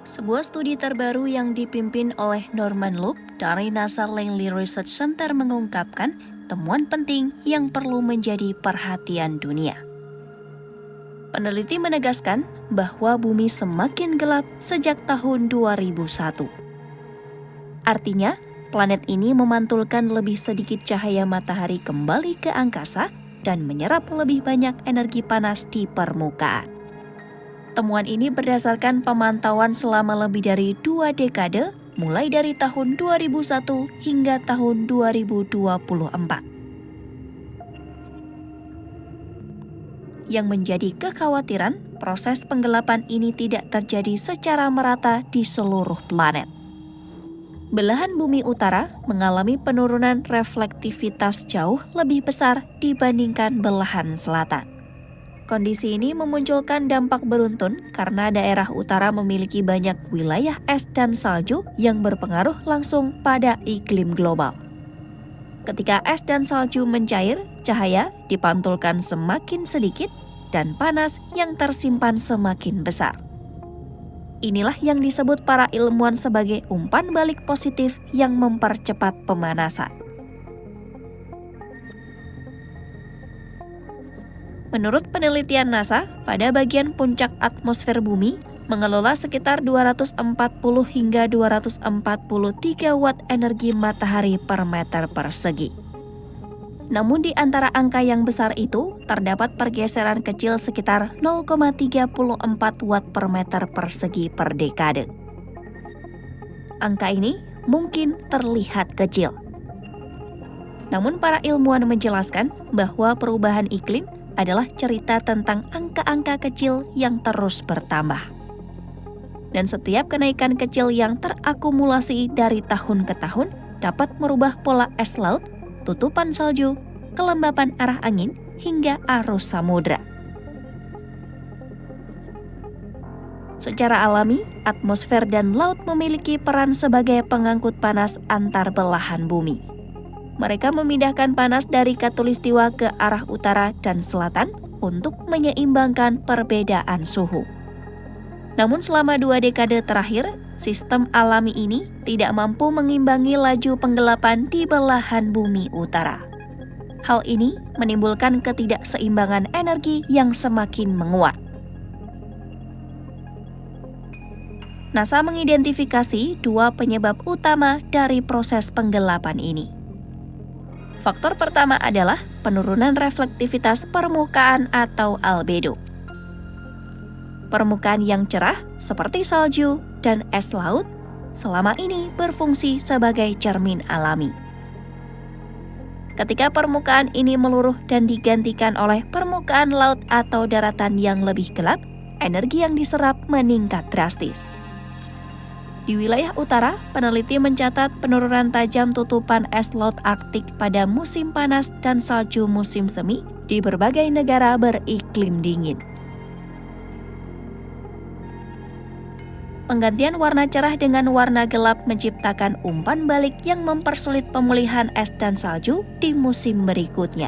Sebuah studi terbaru yang dipimpin oleh Norman Loeb dari NASA Langley Research Center mengungkapkan temuan penting yang perlu menjadi perhatian dunia. Peneliti menegaskan bahwa bumi semakin gelap sejak tahun 2001. Artinya, planet ini memantulkan lebih sedikit cahaya matahari kembali ke angkasa dan menyerap lebih banyak energi panas di permukaan. Temuan ini berdasarkan pemantauan selama lebih dari 2 dekade, mulai dari tahun 2001 hingga tahun 2024. Yang menjadi kekhawatiran, proses penggelapan ini tidak terjadi secara merata di seluruh planet. Belahan bumi utara mengalami penurunan reflektivitas jauh lebih besar dibandingkan belahan selatan. Kondisi ini memunculkan dampak beruntun karena daerah utara memiliki banyak wilayah es dan salju yang berpengaruh langsung pada iklim global. Ketika es dan salju mencair, cahaya dipantulkan semakin sedikit dan panas yang tersimpan semakin besar. Inilah yang disebut para ilmuwan sebagai umpan balik positif yang mempercepat pemanasan. Menurut penelitian NASA, pada bagian puncak atmosfer bumi mengelola sekitar 240 hingga 243 watt energi matahari per meter persegi. Namun di antara angka yang besar itu, terdapat pergeseran kecil sekitar 0,34 watt per meter persegi per dekade. Angka ini mungkin terlihat kecil. Namun para ilmuwan menjelaskan bahwa perubahan iklim adalah cerita tentang angka-angka kecil yang terus bertambah. Dan setiap kenaikan kecil yang terakumulasi dari tahun ke tahun dapat merubah pola es laut, tutupan salju, kelembapan arah angin, hingga arus samudra. Secara alami, atmosfer dan laut memiliki peran sebagai pengangkut panas antar belahan bumi. Mereka memindahkan panas dari khatulistiwa ke arah utara dan selatan untuk menyeimbangkan perbedaan suhu. Namun selama 2 dekade terakhir, sistem alami ini tidak mampu mengimbangi laju penggelapan di belahan bumi utara. Hal ini menimbulkan ketidakseimbangan energi yang semakin menguat. NASA mengidentifikasi 2 penyebab utama dari proses penggelapan ini. Faktor pertama adalah penurunan reflektivitas permukaan atau albedo. Permukaan yang cerah seperti salju dan es laut selama ini berfungsi sebagai cermin alami. Ketika permukaan ini meluruh dan digantikan oleh permukaan laut atau daratan yang lebih gelap, energi yang diserap meningkat drastis. Di wilayah utara, peneliti mencatat penurunan tajam tutupan es laut Arktik pada musim panas dan salju musim semi di berbagai negara beriklim dingin. Penggantian warna cerah dengan warna gelap menciptakan umpan balik yang mempersulit pemulihan es dan salju di musim berikutnya.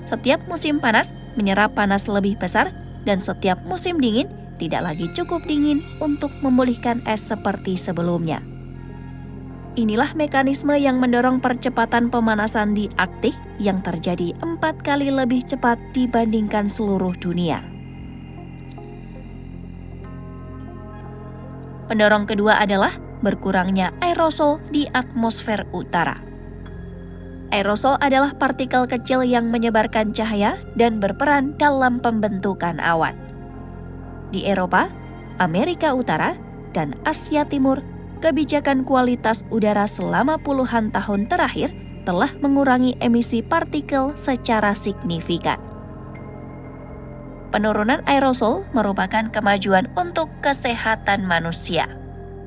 Setiap musim panas menyerap panas lebih besar dan setiap musim dingin tidak lagi cukup dingin untuk memulihkan es seperti sebelumnya. Inilah mekanisme yang mendorong percepatan pemanasan di Arktik yang terjadi 4 kali lebih cepat dibandingkan seluruh dunia. Pendorong kedua adalah berkurangnya aerosol di atmosfer utara. Aerosol adalah partikel kecil yang menyebarkan cahaya dan berperan dalam pembentukan awan. Di Eropa, Amerika Utara, dan Asia Timur, kebijakan kualitas udara selama puluhan tahun terakhir telah mengurangi emisi partikel secara signifikan. Penurunan aerosol merupakan kemajuan untuk kesehatan manusia.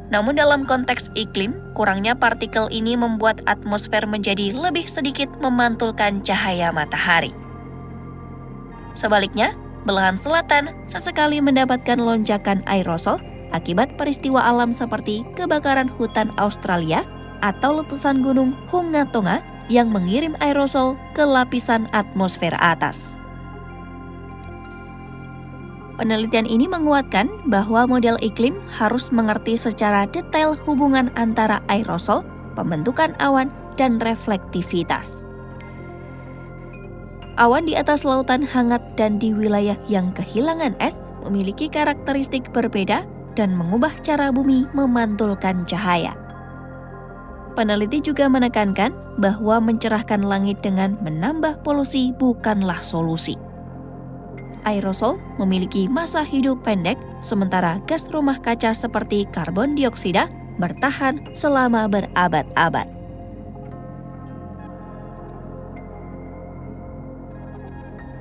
Namun dalam konteks iklim, kurangnya partikel ini membuat atmosfer menjadi lebih sedikit memantulkan cahaya matahari. Sebaliknya, belahan selatan sesekali mendapatkan lonjakan aerosol akibat peristiwa alam seperti kebakaran hutan Australia atau letusan gunung Hunga Tonga yang mengirim aerosol ke lapisan atmosfer atas. Penelitian ini menguatkan bahwa model iklim harus mengerti secara detail hubungan antara aerosol, pembentukan awan, dan reflektivitas. Awan di atas lautan hangat dan di wilayah yang kehilangan es memiliki karakteristik berbeda dan mengubah cara bumi memantulkan cahaya. Peneliti juga menekankan bahwa mencerahkan langit dengan menambah polusi bukanlah solusi. Aerosol memiliki masa hidup pendek, sementara gas rumah kaca seperti karbon dioksida bertahan selama berabad-abad.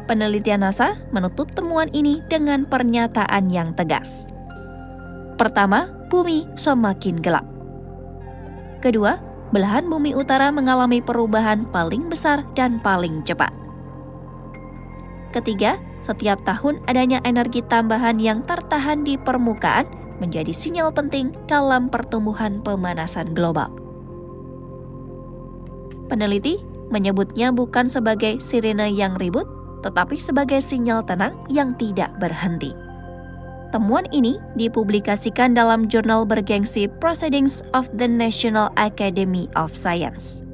Penelitian NASA menutup temuan ini dengan pernyataan yang tegas. Pertama, bumi semakin gelap. Kedua, belahan bumi utara mengalami perubahan paling besar dan paling cepat. Ketiga, setiap tahun adanya energi tambahan yang tertahan di permukaan menjadi sinyal penting dalam pertumbuhan pemanasan global. Peneliti menyebutnya bukan sebagai sirene yang ribut, tetapi sebagai sinyal tenang yang tidak berhenti. Temuan ini dipublikasikan dalam jurnal bergengsi Proceedings of the National Academy of Science.